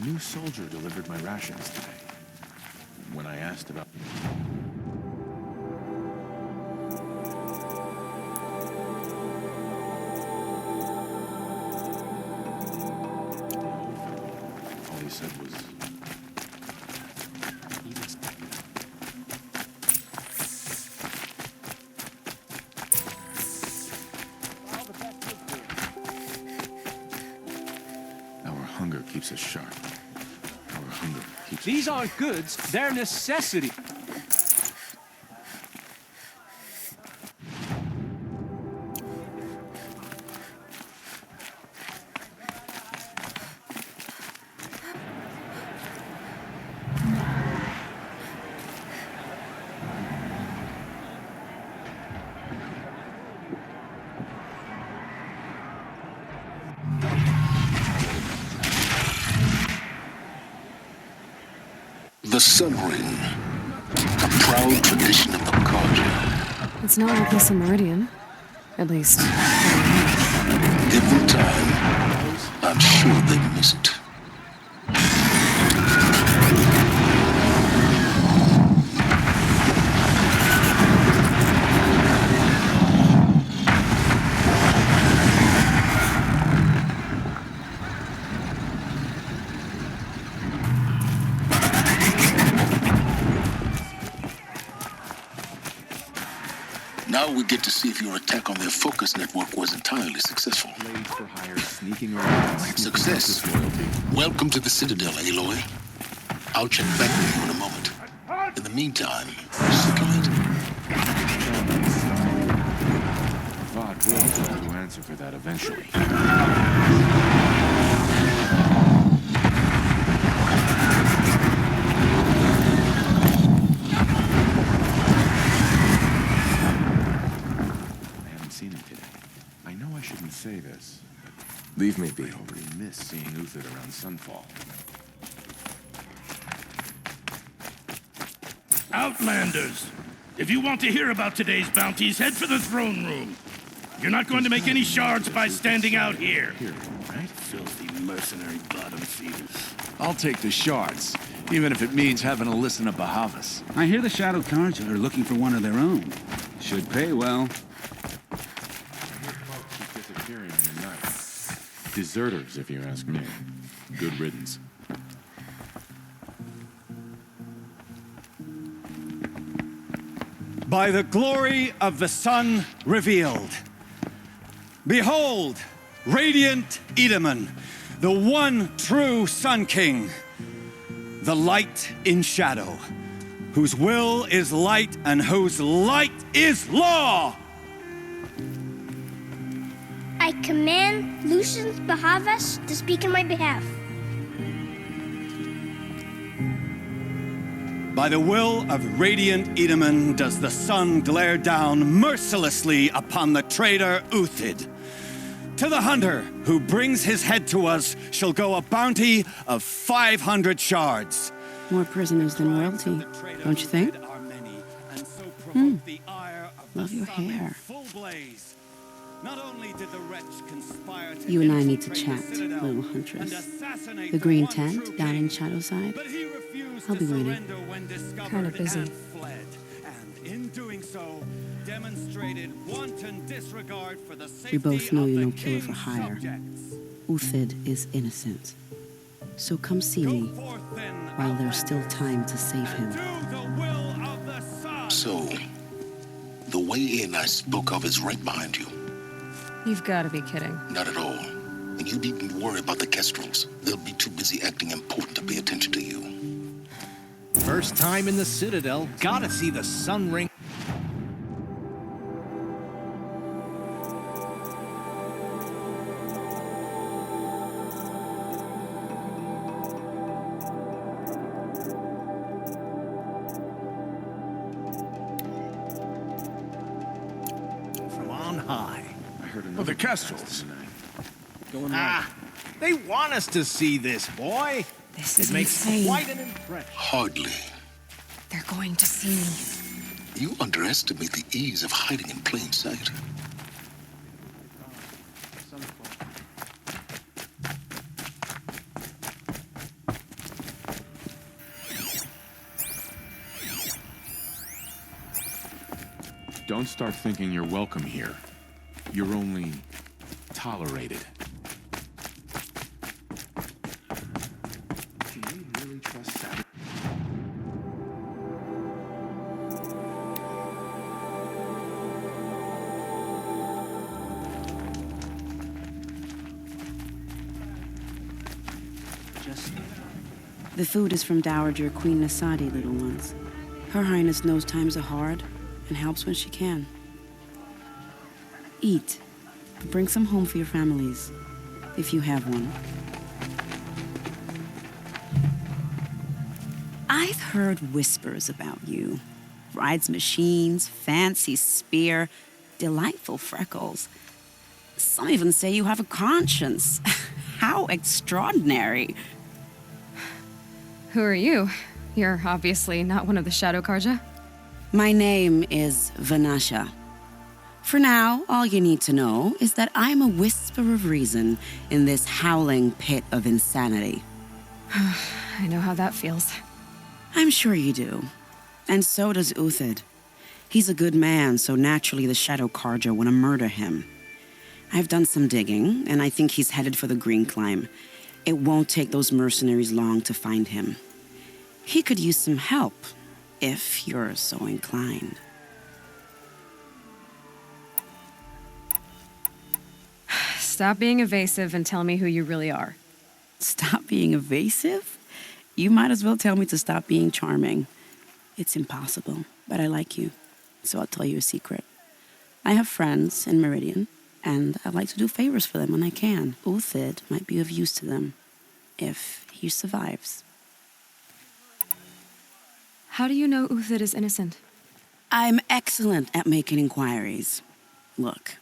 New soldier delivered my rations today. When I asked about... all he said was... Our hunger keeps us sharp. Our hunger keeps us... These aren't goods, they're necessity. The Sun Ring, a proud tradition of the culture. It's not like this in Meridian. At least, Every time, I'm sure they miss it. Now we get to see if your attack on their focus network was entirely successful. Blade for hire, sneaking around. Success. Welcome to the Citadel, Aloy. I'll check back with you in a moment. In the meantime, circulate. Vought will be able to answer for that eventually. I shouldn't say this, but leave me be. I already miss seeing Uthid around sunfall. Outlanders! If you want to hear about today's bounties, head for the throne room. You're not going to make any shards by standing out here. Here, right? Filthy mercenary bottom feeders. I'll take the shards, even if it means having to listen to Bahavas. I hear the Shadow Cards are looking for one of their own. Should pay well. Disappearing in the night. Deserters, if you ask me. Good riddance. By the glory of the sun revealed. Behold, radiant Edaman, the one true Sun King, the light in shadow, whose will is light and whose light is law. I command Lucius Bahavas to speak in my behalf. By the will of radiant Edaman does the sun glare down mercilessly upon the traitor Uthid. To the hunter who brings his head to us shall go a bounty of 500 shards. more prisoners than royalty, don't you think? Love your hair. You and I need to chat, little huntress. The green tent down in Shadowside. I'll be waiting. Kinda busy. We both know you're no killer for hire. Uthid is innocent. So come see me while there's still time to save him. So, the way in I spoke of is right behind you. You've got to be kidding. Not at all. And you needn't worry about the Kestrels. They'll be too busy acting important to pay attention to you. First time in the Citadel, gotta see the sun ring. From on high. I heard Well, the Kestrels. They want us to see this, boy. This It is makes insane. quite an impression. Hardly. They're going to see me. You underestimate the ease of hiding in plain sight. Don't start thinking you're welcome here. You're only tolerated. Can we really trust Savage? The food is from Dowager Queen Nasadi, little ones. Her Highness knows times are hard and helps when she can. Eat. Bring some home for your families, if you have one. I've heard whispers about you. Rides machines, fancy spear, delightful freckles. Some even say you have a conscience. How extraordinary. Who are you? You're obviously not one of the Shadow Karja. My name is Vanasha. For now, all you need to know is that I'm a whisper of reason in this howling pit of insanity. I know how that feels. I'm sure you do. And so does Uthid. He's a good man, so naturally the Shadow Karja want to murder him. I've done some digging, and I think he's headed for the Green Climb. It won't take those mercenaries long to find him. He could use some help, if you're so inclined. Stop being evasive and tell me who you really are. Stop being evasive? You might as well tell me to stop being charming. It's impossible, but I like you, so I'll tell you a secret. I have friends in Meridian, and I like to do favors for them when I can. Uthid might be of use to them, if he survives. How do you know Uthid is innocent? I'm excellent at making inquiries. Look,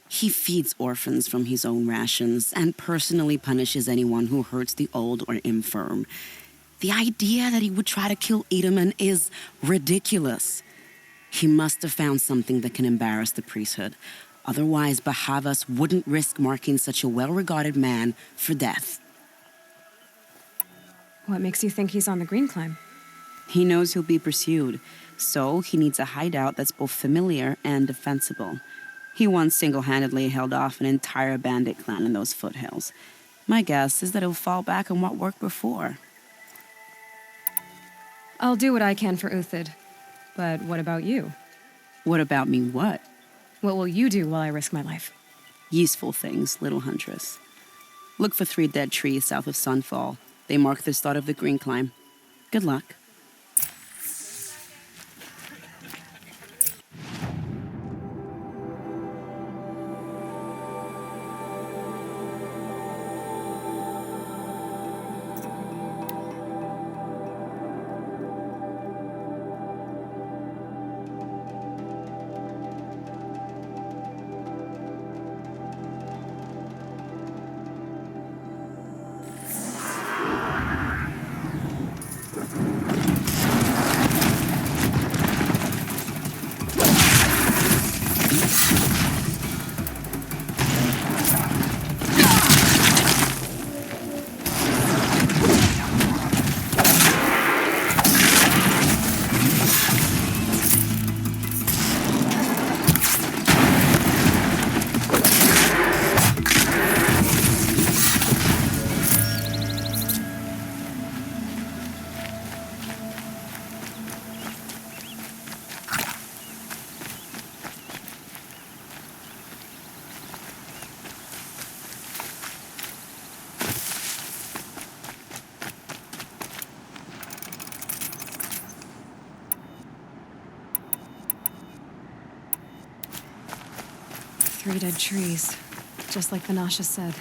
he feeds orphans from his own rations and personally punishes anyone who hurts the old or infirm. The idea that he would try to kill Edelman is ridiculous. He must have found something that can embarrass the priesthood. Otherwise, Bahavas wouldn't risk marking such a well-regarded man for death. What makes you think he's on the Green Climb? He knows he'll be pursued, so he needs a hideout that's both familiar and defensible. He once single-handedly held off an entire bandit clan in those foothills. My guess is that he'll fall back on what worked before. I'll do what I can for Uthid. But what about you? What about me what? What will you do while I risk my life? Useful things, little huntress. Look for 3 dead trees south of Sunfall. They mark the start of the Green Climb. Good luck. Three dead trees, just like Vanasha said.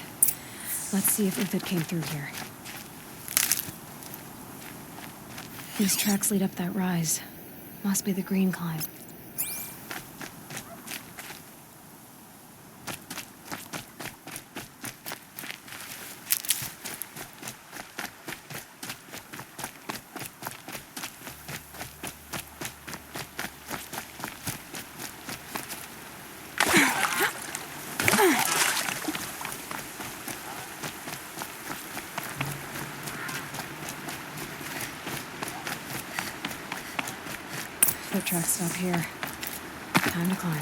Let's see if Uthid came through here. These tracks lead up that rise. Must be the Green Climb. Foot tracks stop here. Time to climb.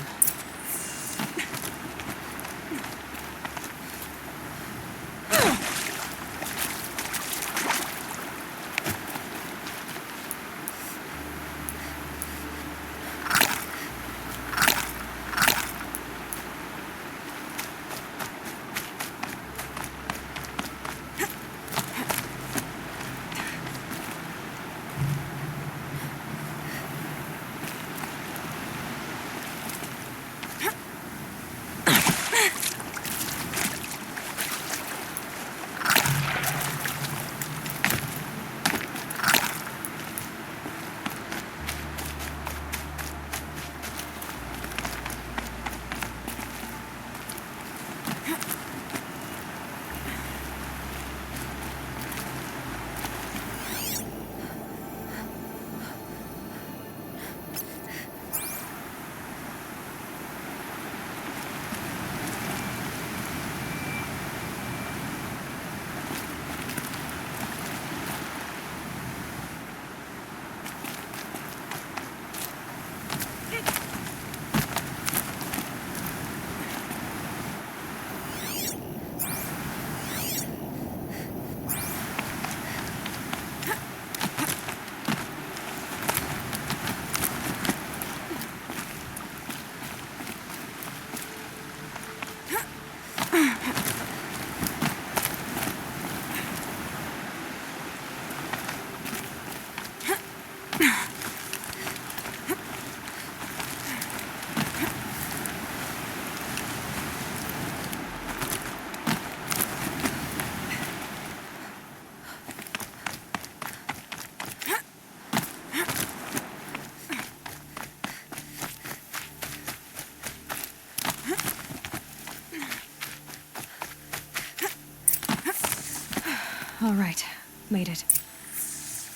All right, made it.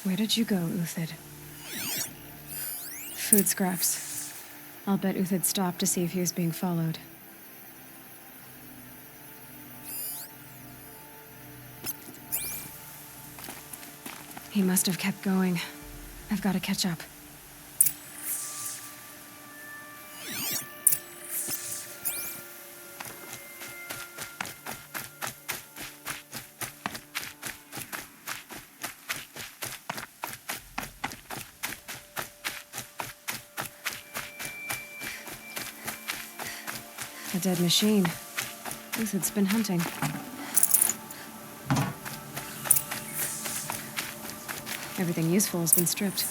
Where did you go, Uthid? Food scraps. I'll bet Uthid stopped to see if he was being followed. He must have kept going. I've got to catch up. A dead machine. Uthid's been hunting. Everything useful has been stripped.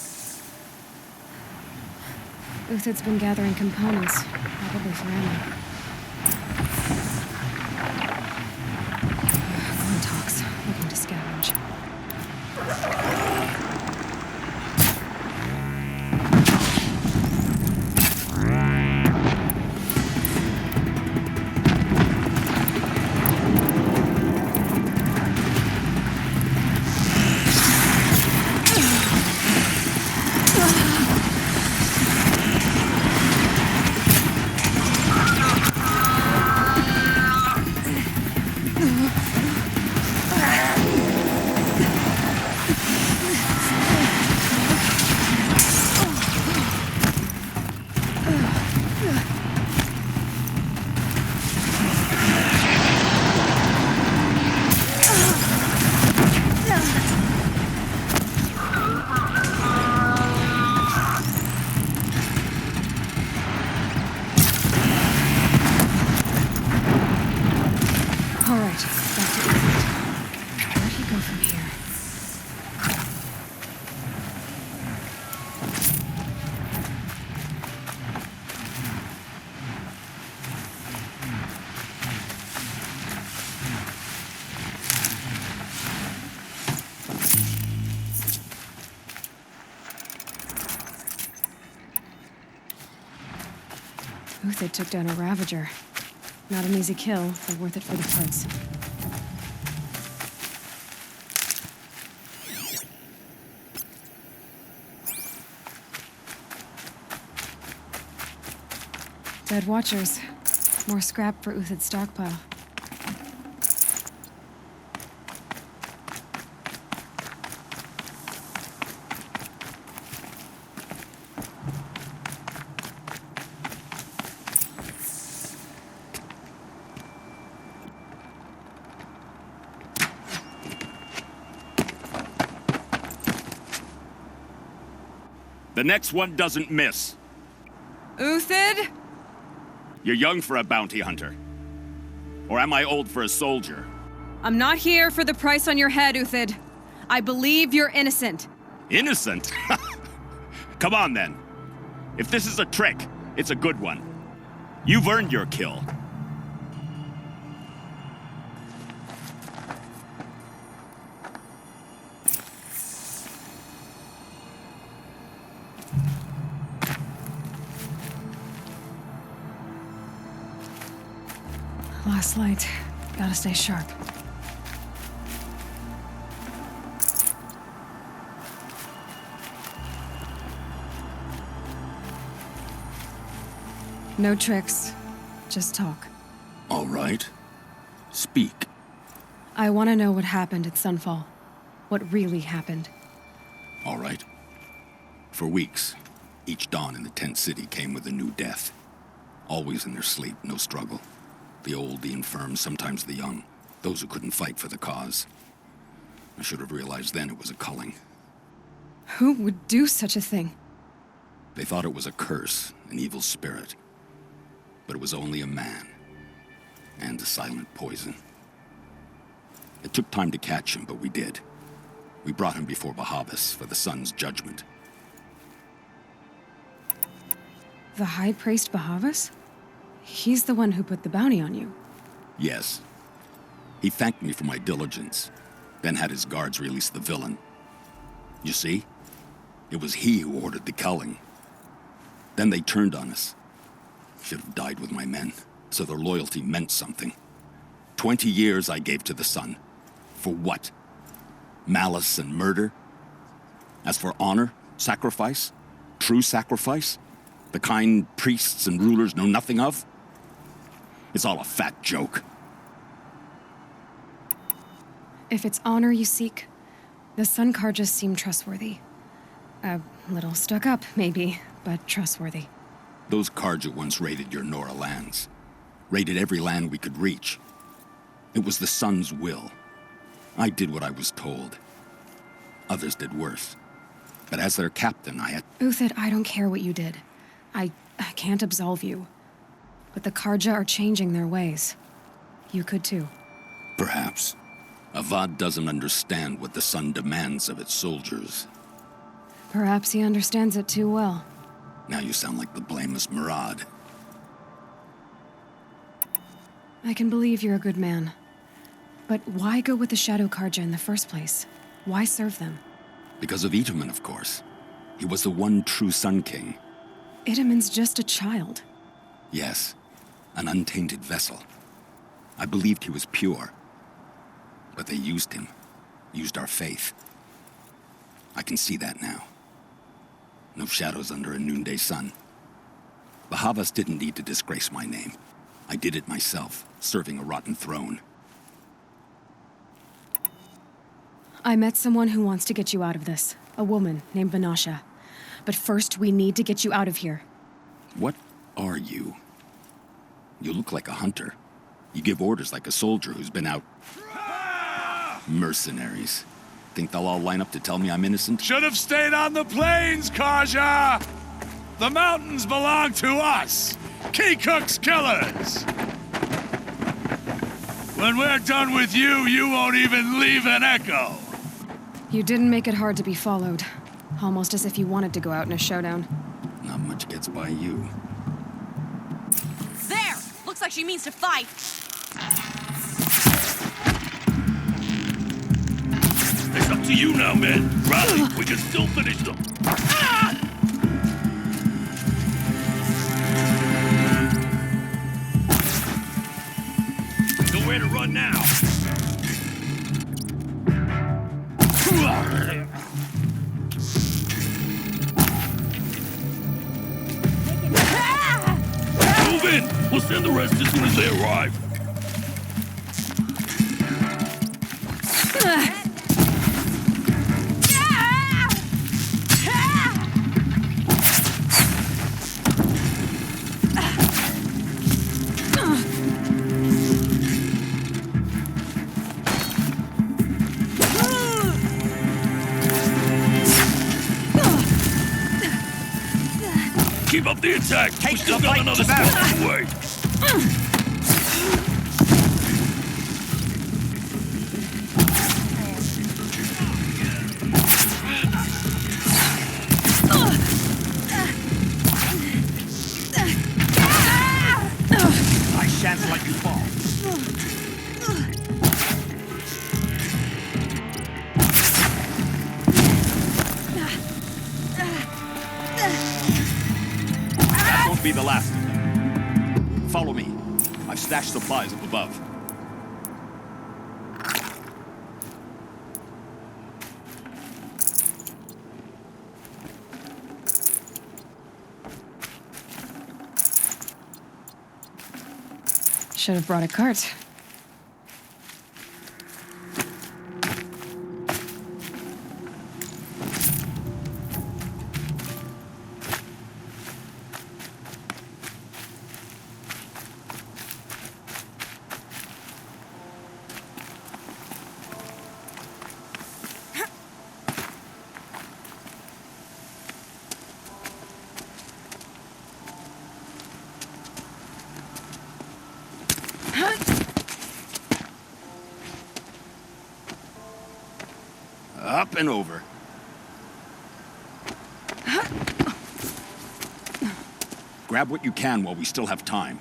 Uthid's been gathering components, probably for ammo. Talks, looking to scavenge. Uthid took down a Ravager. Not an easy kill, but worth it for the parts. Dead Watchers. More scrap for Uthid's stockpile. The next one doesn't miss. Uthid? You're young for a bounty hunter. Or am I old for a soldier? I'm not here for the price on your head, Uthid. I believe you're innocent. Innocent? Come on, then. If this is a trick, it's a good one. You've earned your kill. Last light. Gotta stay sharp. No tricks. Just talk. All right. Speak. I want to know what happened at Sunfall. What really happened. All right. For weeks, each dawn in the tent city came with a new death. Always in their sleep, no struggle. The old, the infirm, sometimes the young. Those who couldn't fight for the cause. I should have realized then it was a culling. Who would do such a thing? They thought it was a curse, an evil spirit. But it was only a man. And a silent poison. It took time to catch him, but we did. We brought him before Bahavas for the sun's judgment. The High Priest Bahavas? He's the one who put the bounty on you. Yes. He thanked me for my diligence, then had his guards release the villain. You see? It was he who ordered the culling. Then they turned on us. Should have died with my men, so their loyalty meant something. 20 years I gave to the sun. For what? Malice and murder? As for honor, sacrifice, true sacrifice, the kind priests and rulers know nothing of? It's all a fat joke. If it's honor you seek, the Sun Karjas seem trustworthy. A little stuck up, maybe, but trustworthy. Those Karja once raided your Nora lands. Raided every land we could reach. It was the sun's will. I did what I was told. Others did worse. But as their captain, I had... Uthid, I don't care what you did. I can't absolve you. But the Karja are changing their ways. You could too. Perhaps. Avad doesn't understand what the sun demands of its soldiers. Perhaps he understands it too well. Now you sound like the blameless Murad. I can believe you're a good man. But why go with the Shadow Karja in the first place? Why serve them? Because of Itaman, of course. He was the one true Sun King. Itaman's just a child. Yes, an untainted vessel. I believed he was pure. But they used him. Used our faith. I can see that now. No shadows under a noonday sun. Bahavas didn't need to disgrace my name. I did it myself, serving a rotten throne. I met someone who wants to get you out of this. A woman named Vanasha. But first, we need to get you out of here. What are you? You look like a hunter. You give orders like a soldier who's been out... Mercenaries. Think they'll all line up to tell me I'm innocent? Should have stayed on the plains, Karja! The mountains belong to us! Keycook's killers! When we're done with you, you won't even leave an echo! You didn't make it hard to be followed. Almost as if you wanted to go out in a showdown. Not much gets by you. There! Looks like she means to fight. It's up to you now, men. Rally, we can still finish them. Ah! Nowhere to run now. Move in! We'll send the rest as soon as they arrive. Keep up the attack! Take We still the got fight another to battle. step away! I shan't let you fall. That won't be the last of them. Follow me. I've stashed supplies up above. Should have brought a cart. Up and over. Grab what you can while we still have time.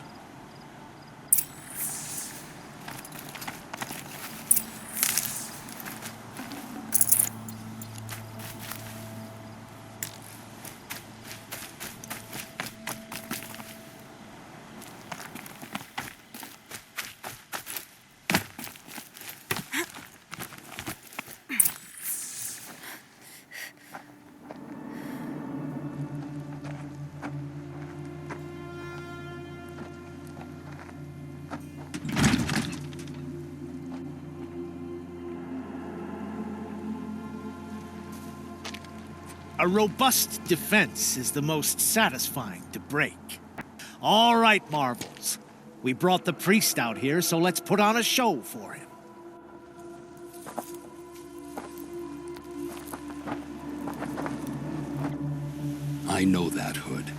A robust defense is the most satisfying to break. All right, Marvels. We brought the priest out here, so let's put on a show for him. I know that, Hood.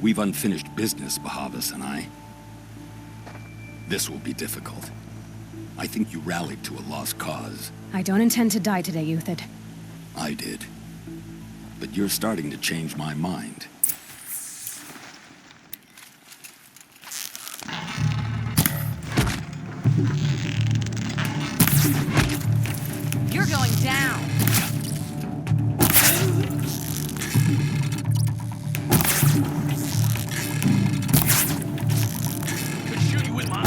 We've unfinished business, Bahavas and I. This will be difficult. I think you rallied to a lost cause. I don't intend to die today, Euthyd. I did. But you're starting to change my mind. You're going down. Could shoot you with my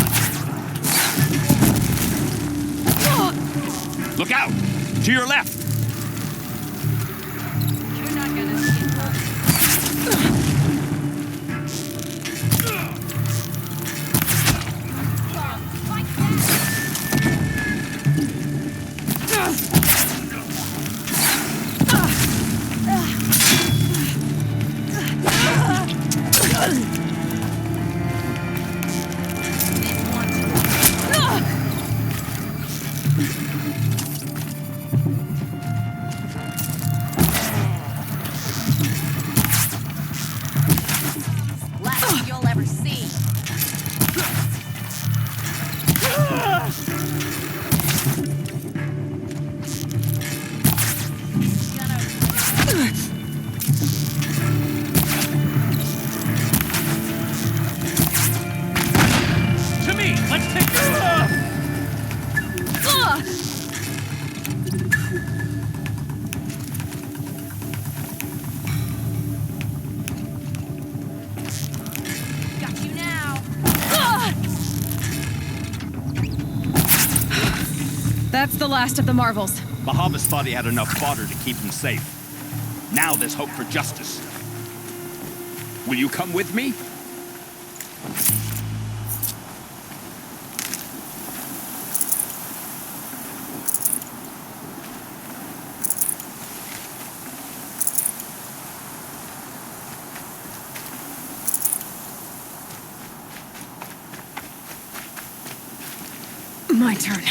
Look out! To your left! You're not gonna see it. Last you'll ever see. To me! Let's take this! Got you now. That's the last of the Marvels. Bahavas thought he had enough fodder to keep him safe. Now there's hope for justice. Will you come with me? My turn.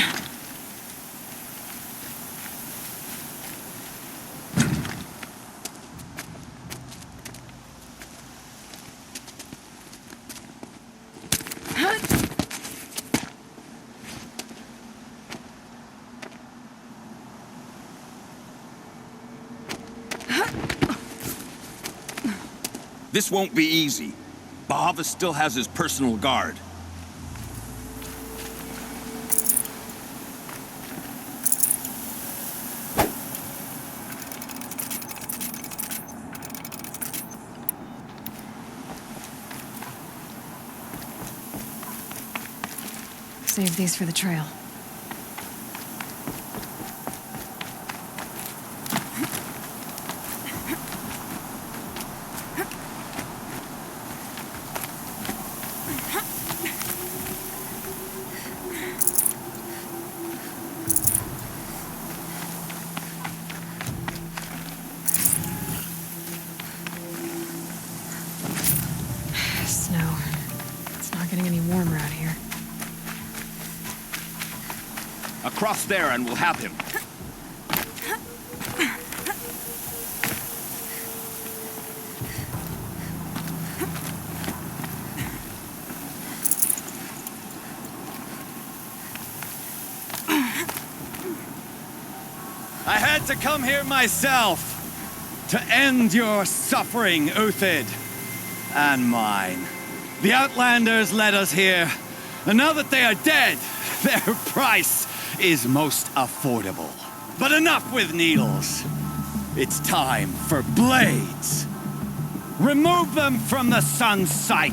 This won't be easy. Bahavas still has his personal guard. Save these for the trail. Snow. It's not getting any warmer out here. Across there and we'll have him. I had to come here myself to end your suffering, Uthid, and mine. The Outlanders led us here, and now that they are dead, their price is most affordable. But enough with needles. It's time for blades. Remove them from the sun's sight.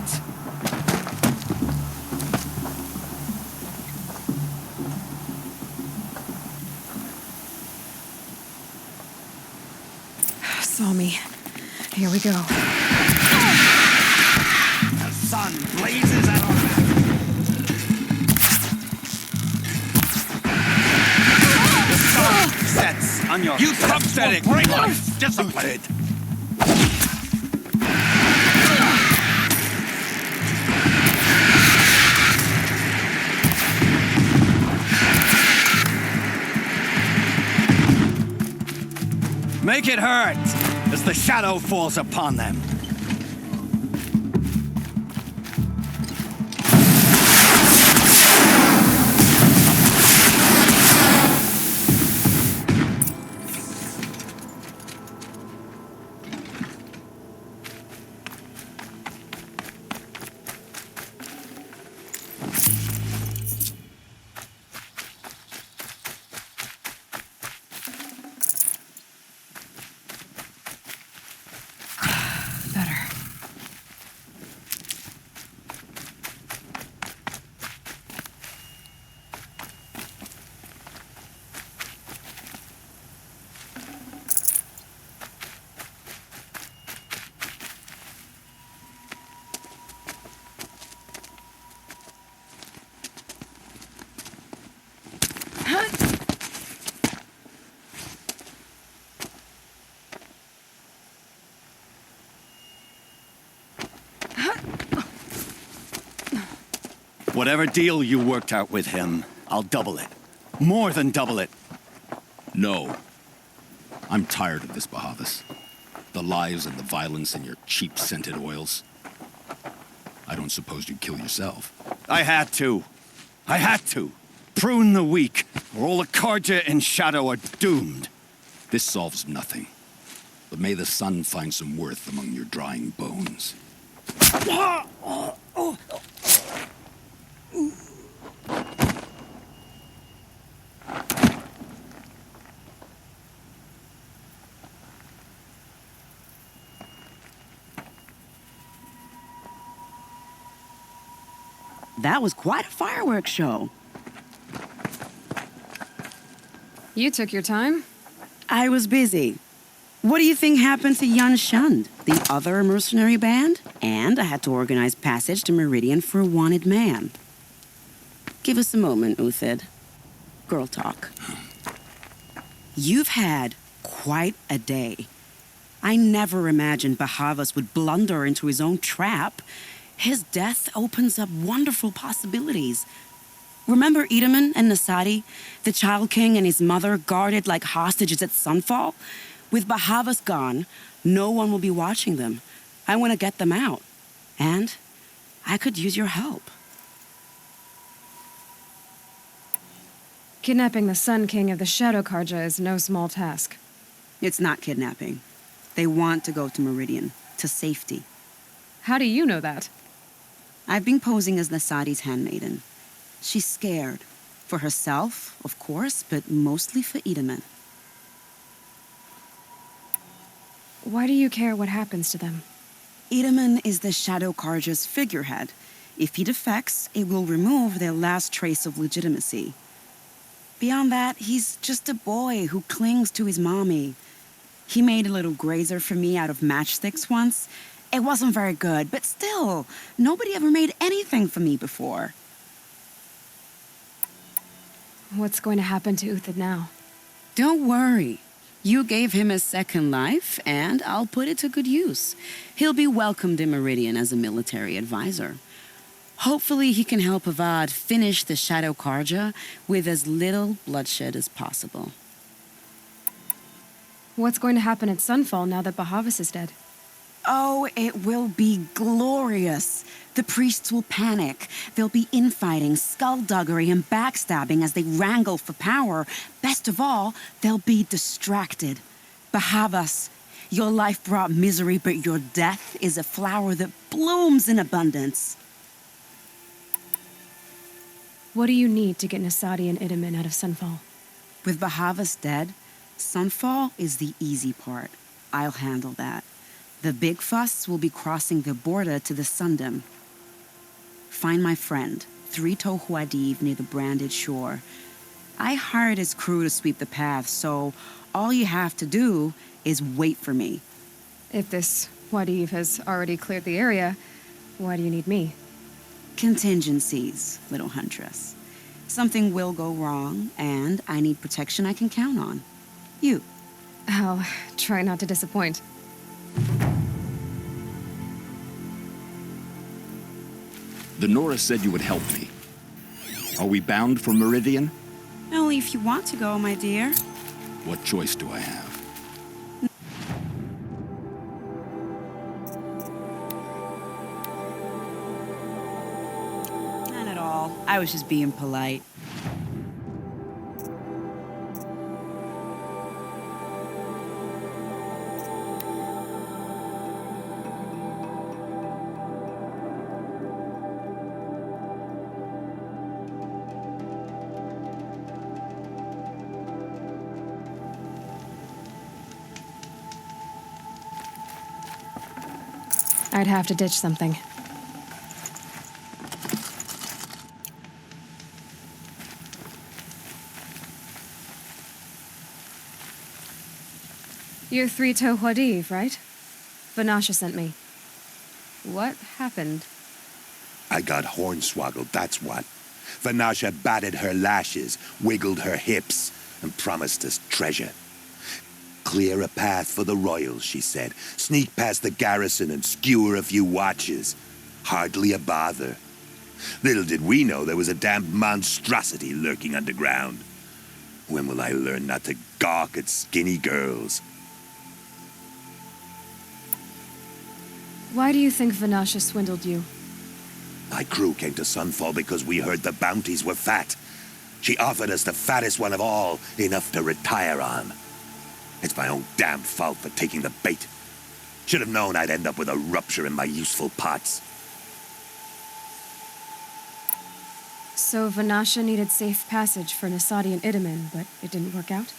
Saw me. Here we go. The sun blazes out on that. The sun sets on your You thugs will break life. discipline. Make it hurt as the shadow falls upon them. Better. Whatever deal you worked out with him, I'll double it. More than double it. No. I'm tired of this, Bahavas. The lies and the violence and your cheap scented oils. I don't suppose you'd kill yourself. I had to. I had to. Prune the weak, or all the Karja in Shadow are doomed. This solves nothing. But may the sun find some worth among your drying bones. That was quite a fireworks show. You took your time. I was busy. What do you think happened to Yan Shund, the other mercenary band? And I had to organize passage to Meridian for a wanted man. Give us a moment, Uthid. Girl talk. You've had quite a day. I never imagined Bahavas would blunder into his own trap. His death opens up wonderful possibilities. Remember Edaman and Nasadi, the Child King and his mother guarded like hostages at sunfall? With Bahavas gone, no one will be watching them. I want to get them out. And I could use your help. Kidnapping the Sun King of the Shadow Karja is no small task. It's not kidnapping. They want to go to Meridian, to safety. How do you know that? I've been posing as Nasadi's handmaiden. She's scared. For herself, of course, but mostly for Itamen. Why do you care what happens to them? Itamen is the Shadow Carja's figurehead. If he defects, it will remove their last trace of legitimacy. Beyond that, he's just a boy who clings to his mommy. He made a little grazer for me out of matchsticks once. It wasn't very good, but still, nobody ever made anything for me before. What's going to happen to Uthid now? Don't worry. You gave him a second life, and I'll put it to good use. He'll be welcomed in Meridian as a military advisor. Hopefully he can help Avad finish the Shadow Carja with as little bloodshed as possible. What's going to happen at Sunfall now that Bahavas is dead? Oh, it will be glorious. The priests will panic. There'll be infighting, skullduggery, and backstabbing as they wrangle for power. Best of all, they'll be distracted. Bahavas, your life brought misery, but your death is a flower that blooms in abundance. What do you need to get Nasadi and Itamen out of Sunfall? With Bahavas dead, Sunfall is the easy part. I'll handle that. The big fuss will be crossing the border to the Sundom. Find my friend, Three-Toe Huadiv, near the branded shore. I hired his crew to sweep the path, so all you have to do is wait for me. If this Huadiv has already cleared the area, why do you need me? Contingencies, little huntress. Something will go wrong, and I need protection I can count on. You. I'll try not to disappoint. The Nora said you would help me. Are we bound for Meridian? Only if you want to go, my dear. What choice do I have? None at all. I was just being polite. I'd have to ditch something. You're Three-Toe Huadiv, right? Vanasha sent me. What happened? I got hornswoggled, that's what. Vanasha batted her lashes, wiggled her hips, and promised us treasure. Clear a path for the royals, she said. Sneak past the garrison and skewer a few watches. Hardly a bother. Little did we know there was a damned monstrosity lurking underground. When will I learn not to gawk at skinny girls? Why do you think Vanasha swindled you? My crew came to Sunfall because we heard the bounties were fat. She offered us the fattest one of all, enough to retire on. It's my own damn fault for taking the bait. Should have known I'd end up with a rupture in my useful parts. So Vanasha needed safe passage for Nasadi and Itamen, but it didn't work out?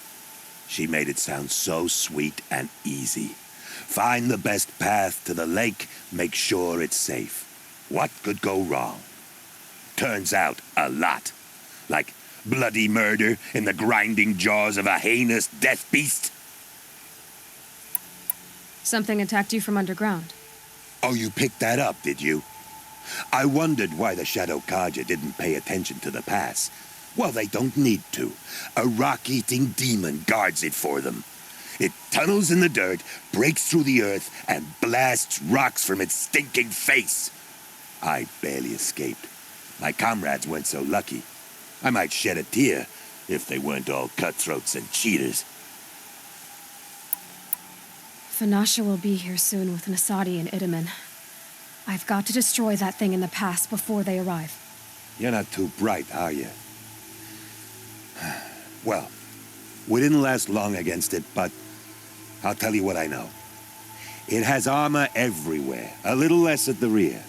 She made it sound so sweet and easy. Find the best path to the lake, make sure it's safe. What could go wrong? Turns out, a lot. Like bloody murder in the grinding jaws of a heinous death beast. Something attacked you from underground. Oh, you picked that up, did you? I wondered why the Shadow Carja didn't pay attention to the pass. Well, they don't need to. A rock-eating demon guards it for them. It tunnels in the dirt, breaks through the earth, and blasts rocks from its stinking face. I barely escaped. My comrades weren't so lucky. I might shed a tear if they weren't all cutthroats and cheaters. Vanasha will be here soon with Nasadi and Itamen. I've got to destroy that thing in the pass before they arrive. You're not too bright, are you? Well, we didn't last long against it, but I'll tell you what I know. It has armor everywhere, a little less at the rear.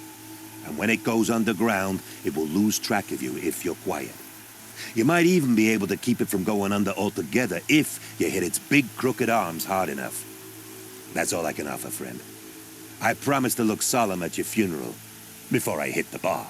And when it goes underground, it will lose track of you if you're quiet. You might even be able to keep it from going under altogether if you hit its big crooked arms hard enough. That's all I can offer, friend. I promise to look solemn at your funeral before I hit the bar.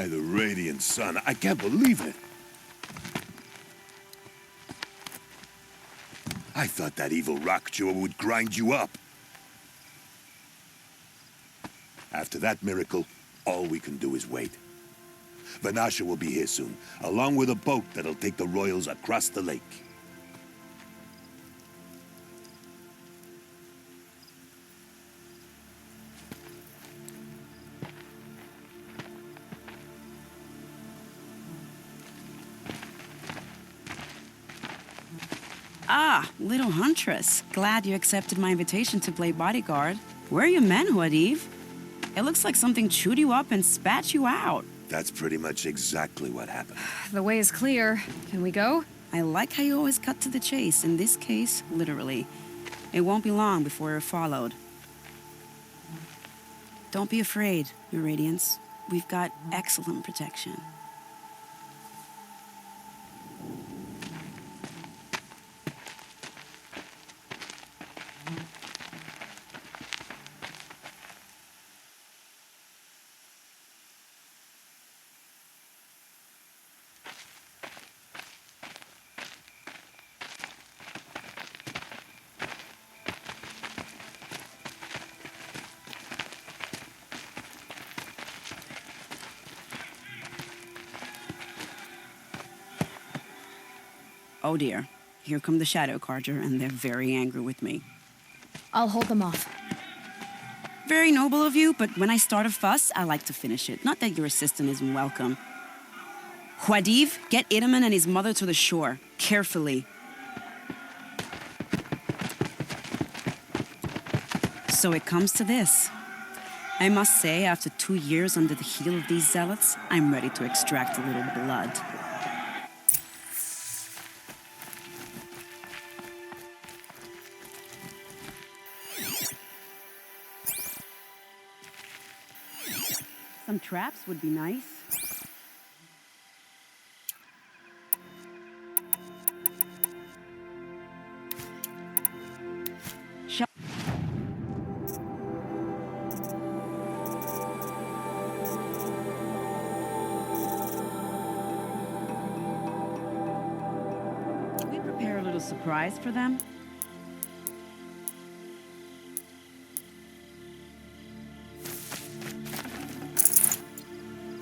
By the radiant sun, I can't believe it. I thought that evil rock chewer would grind you up. After that miracle, all we can do is wait. Vanasha will be here soon, along with a boat that'll take the royals across the lake. Ah, little huntress. Glad you accepted my invitation to play bodyguard. Where are your men, Huadiv? It looks like something chewed you up and spat you out. That's pretty much exactly what happened. The way is clear. Can we go? I like how you always cut to the chase. In this case, literally. It won't be long before we're followed. Don't be afraid, Your Radiance. We've got excellent protection. Oh dear, here come the Shadow Carja, and they're very angry with me. I'll hold them off. Very noble of you, but when I start a fuss, I like to finish it. Not that your assistant isn't welcome. Huadiv, get Itaman and his mother to the shore. Carefully. So it comes to this. I must say, after 2 years under the heel of these zealots, I'm ready to extract a little blood. Some traps would be nice. Can we prepare a little surprise for them?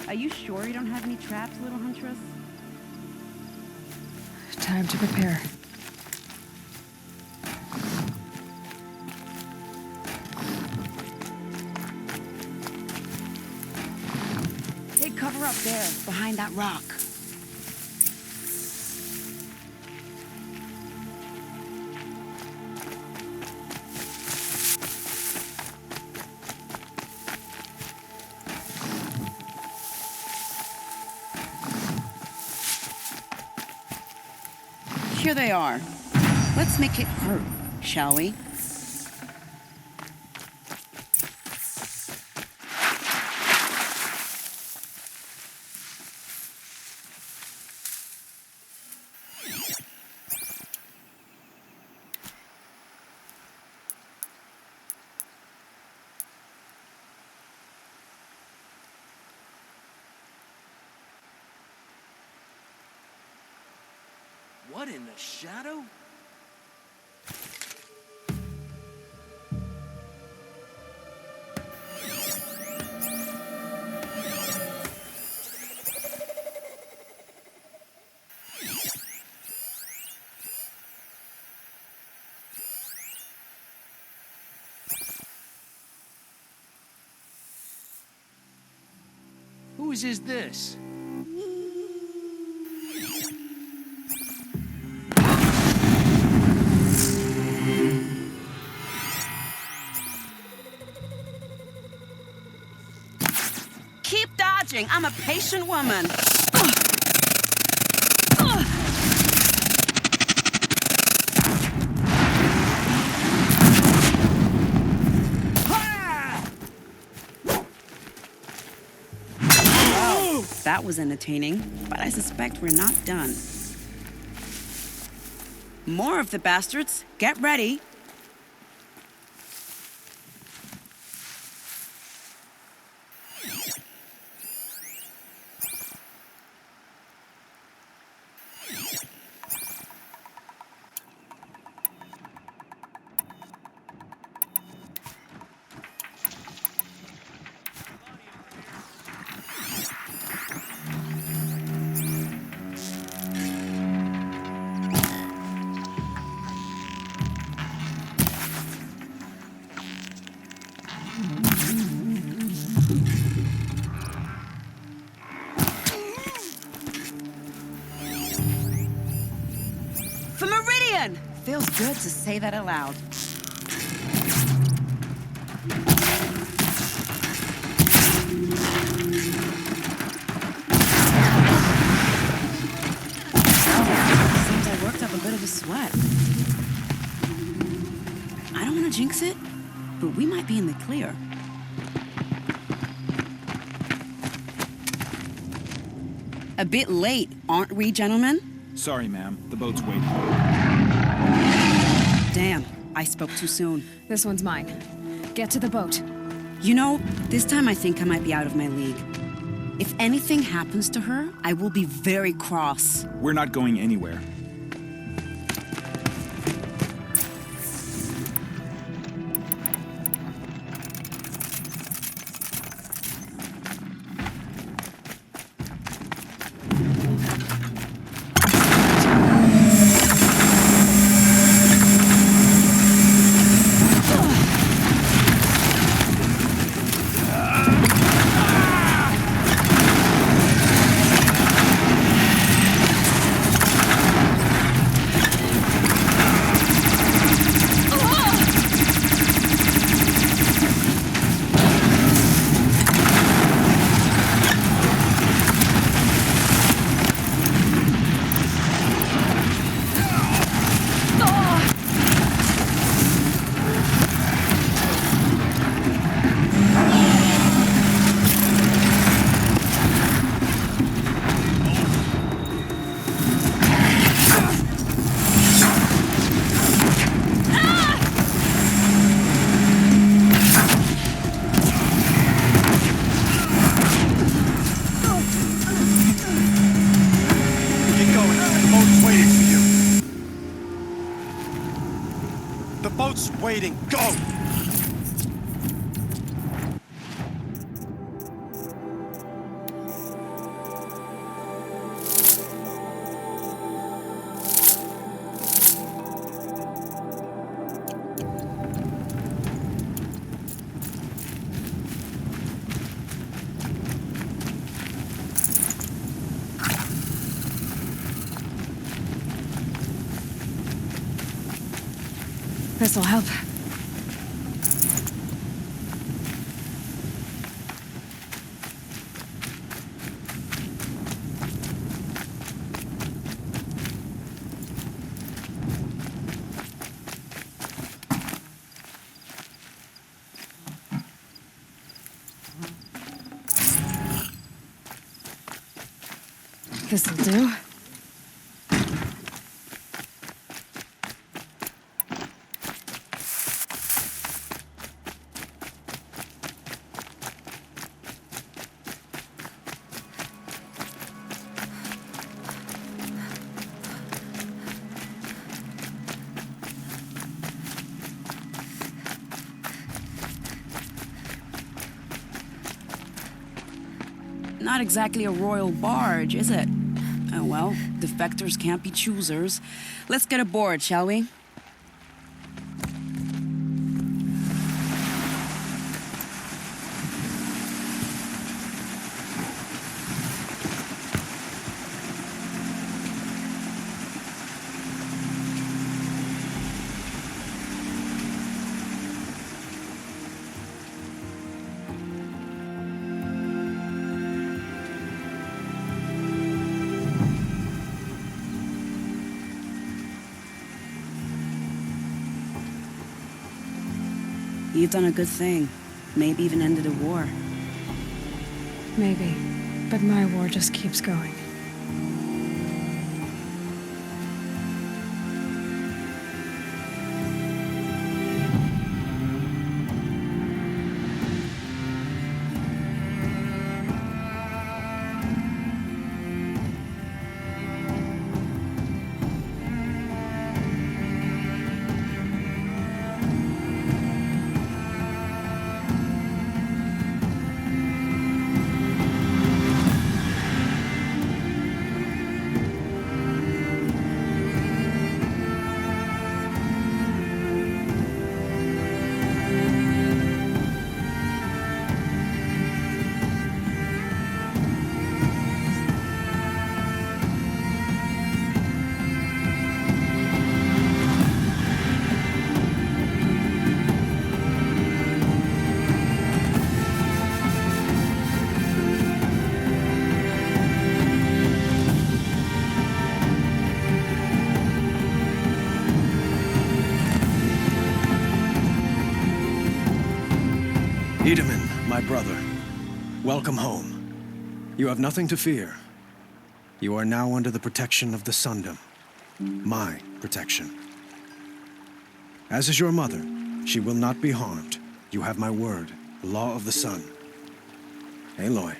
Are you sure you don't have any traps, little huntress? Time to prepare. Take cover up there, behind that rock. Here they are. Let's make it hurt, shall we? What in the shadow? Whose is this? Keep dodging. I'm a patient woman. Wow, that was entertaining, but I suspect we're not done. More of the bastards. Get ready. Alpha Meridian! Feels good to say that aloud. Seems I worked up a bit of a sweat. I don't want to jinx it, but we might be in the clear. A bit late, aren't we, gentlemen? Sorry, ma'am. The boat's waiting. Damn, I spoke too soon. This one's mine. Get to the boat. You know, this time I think I might be out of my league. If anything happens to her, I will be very cross. We're not going anywhere. Waiting, go! This'll help. This'll do. Not exactly a royal barge, is it? Oh well, defectors can't be choosers. Let's get aboard, shall we? You've done a good thing. Maybe even ended a war. Maybe. But my war just keeps going. Itaman, my brother, welcome home. You have nothing to fear. You are now under the protection of the Sundom. My protection. As is your mother, she will not be harmed. You have my word, the law of the sun. Aloy,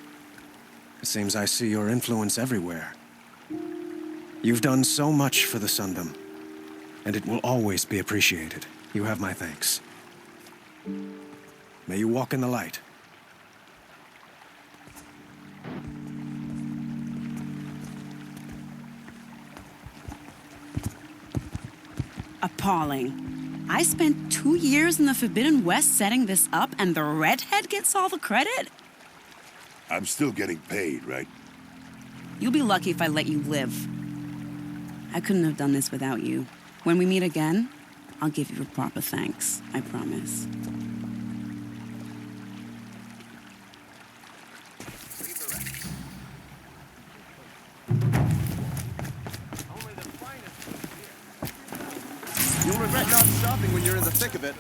it seems I see your influence everywhere. You've done so much for the Sundom, and it will always be appreciated. You have my thanks. May you walk in the light. Appalling. I spent 2 years in the Forbidden West setting this up, and the redhead gets all the credit? I'm still getting paid, right? You'll be lucky if I let you live. I couldn't have done this without you. When we meet again, I'll give you a proper thanks. I promise. You'll regret not stopping when you're in the thick of it.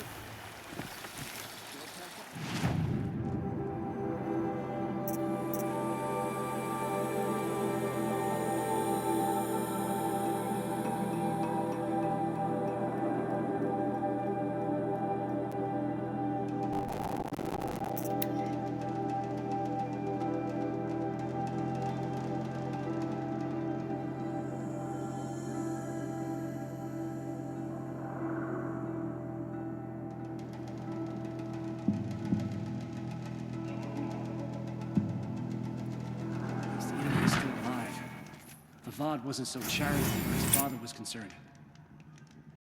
Vaughn wasn't so charitable where his father was concerned.